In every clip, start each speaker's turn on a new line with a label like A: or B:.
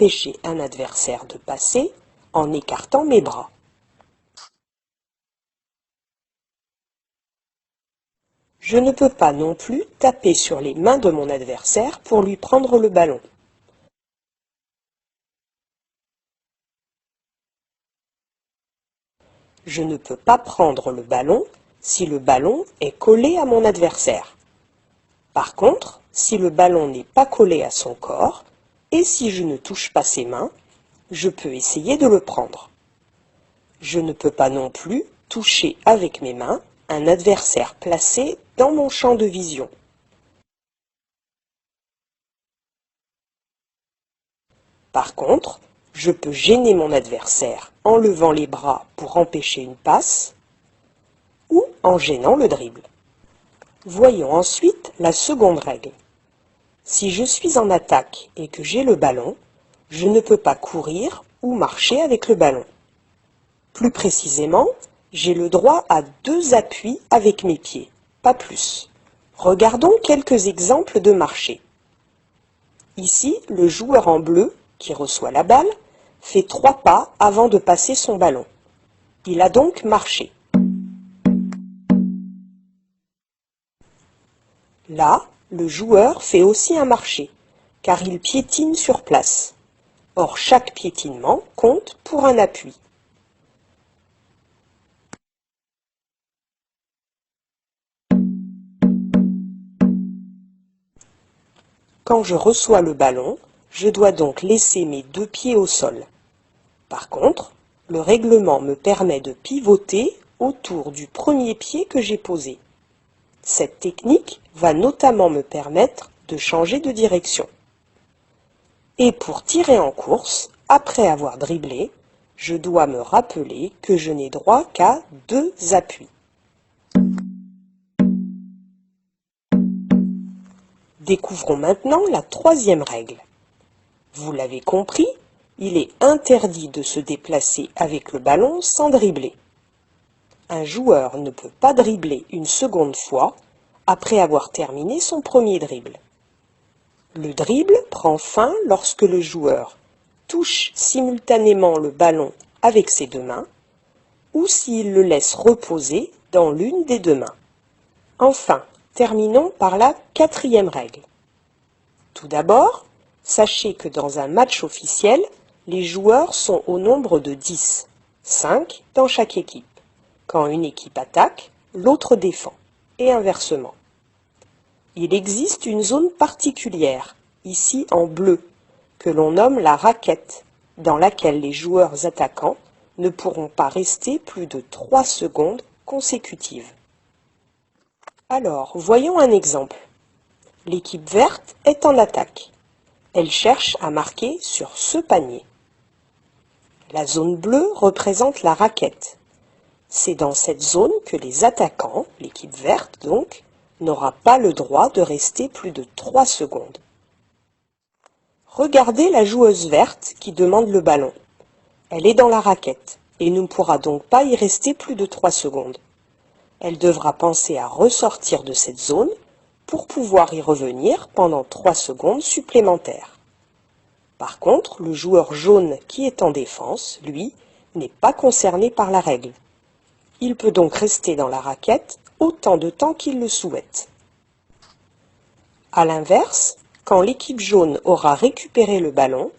A: empêcher un adversaire de passer en écartant mes bras. Je ne peux pas non plus taper sur les mains de mon adversaire pour lui prendre le ballon. Je ne peux pas prendre le ballon si le ballon est collé à mon adversaire. Par contre, si le ballon n'est pas collé à son corps, et si je ne touche pas ses mains, je peux essayer de le prendre. Je ne peux pas non plus toucher avec mes mains un adversaire placé dans mon champ de vision. Par contre, je peux gêner mon adversaire en levant les bras pour empêcher une passe ou en gênant le dribble. Voyons ensuite la seconde règle. Si je suis en attaque et que j'ai le ballon, je ne peux pas courir ou marcher avec le ballon. Plus précisément, j'ai le droit à 2 appuis avec mes pieds, pas plus. Regardons quelques exemples de marché. Ici, le joueur en bleu, qui reçoit la balle, fait 3 pas avant de passer son ballon. Il a donc marché. Là, le joueur fait aussi un marché, car il piétine sur place. Or, chaque piétinement compte pour un appui. Quand je reçois le ballon, je dois donc laisser mes 2 pieds au sol. Par contre, le règlement me permet de pivoter autour du premier pied que j'ai posé. Cette technique va notamment me permettre de changer de direction. Et pour tirer en course, après avoir dribblé, je dois me rappeler que je n'ai droit qu'à 2 appuis. Découvrons maintenant la troisième règle. Vous l'avez compris, il est interdit de se déplacer avec le ballon sans dribbler. Un joueur ne peut pas dribbler une seconde fois après avoir terminé son premier dribble. Le dribble prend fin lorsque le joueur touche simultanément le ballon avec ses 2 mains ou s'il le laisse reposer dans l'une des 2 mains. Enfin, terminons par la quatrième règle. Tout d'abord, sachez que dans un match officiel, les joueurs sont au nombre de 10, 5 dans chaque équipe. Quand une équipe attaque, l'autre défend, et inversement. Il existe une zone particulière, ici en bleu, que l'on nomme la raquette, dans laquelle les joueurs attaquants ne pourront pas rester plus de 3 secondes consécutives. Alors, voyons un exemple. L'équipe verte est en attaque. Elle cherche à marquer sur ce panier. La zone bleue représente la raquette. C'est dans cette zone que les attaquants, l'équipe verte donc, n'aura pas le droit de rester plus de 3 secondes. Regardez la joueuse verte qui demande le ballon. Elle est dans la raquette et ne pourra donc pas y rester plus de 3 secondes. Elle devra penser à ressortir de cette zone pour pouvoir y revenir pendant 3 secondes supplémentaires. Par contre, le joueur jaune qui est en défense, lui, n'est pas concerné par la règle. Il peut donc rester dans la raquette autant de temps qu'il le souhaite. À l'inverse, quand l'équipe jaune aura récupéré le ballon,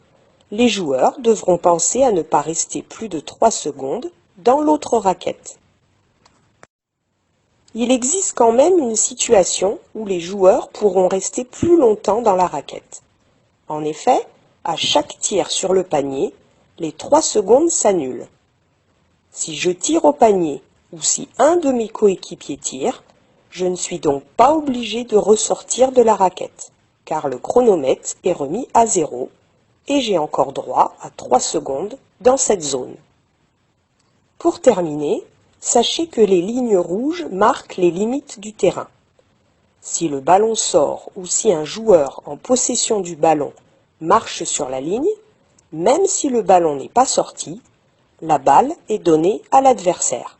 A: les joueurs devront penser à ne pas rester plus de 3 secondes dans l'autre raquette. Il existe quand même une situation où les joueurs pourront rester plus longtemps dans la raquette. En effet, à chaque tir sur le panier, les 3 secondes s'annulent. Si je tire au panier ou si un de mes coéquipiers tire, je ne suis donc pas obligé de ressortir de la raquette, car le chronomètre est remis à 0 et j'ai encore droit à 3 secondes dans cette zone. Pour terminer, sachez que les lignes rouges marquent les limites du terrain. Si le ballon sort ou si un joueur en possession du ballon marche sur la ligne, même si le ballon n'est pas sorti, la balle est donnée à l'adversaire.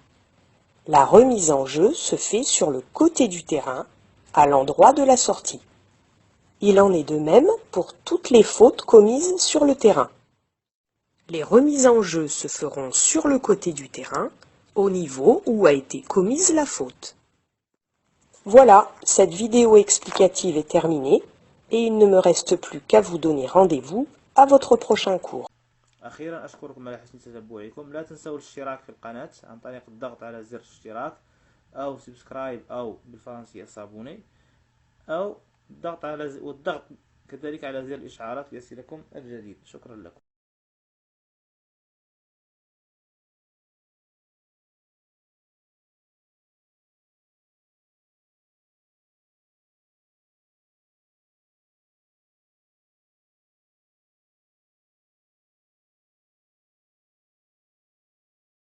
A: La remise en jeu se fait sur le côté du terrain, à l'endroit de la sortie. Il en est de même pour toutes les fautes commises sur le terrain. Les remises en jeu se feront sur le côté du terrain, au niveau où a été commise la faute. Voilà, cette vidéo explicative est terminée et il ne me reste plus qu'à vous donner rendez-vous à votre prochain cours.
B: أخيرا أشكركم على حسن تتبعكم. لا تنسوا الاشتراك في القناة عن طريق الضغط على زر الاشتراك أو سبسكرايب أو بالفرنسية صابوني، أو الضغط كذلك على زر الإشعارات ليصلكم الجديد. شكرا لكم.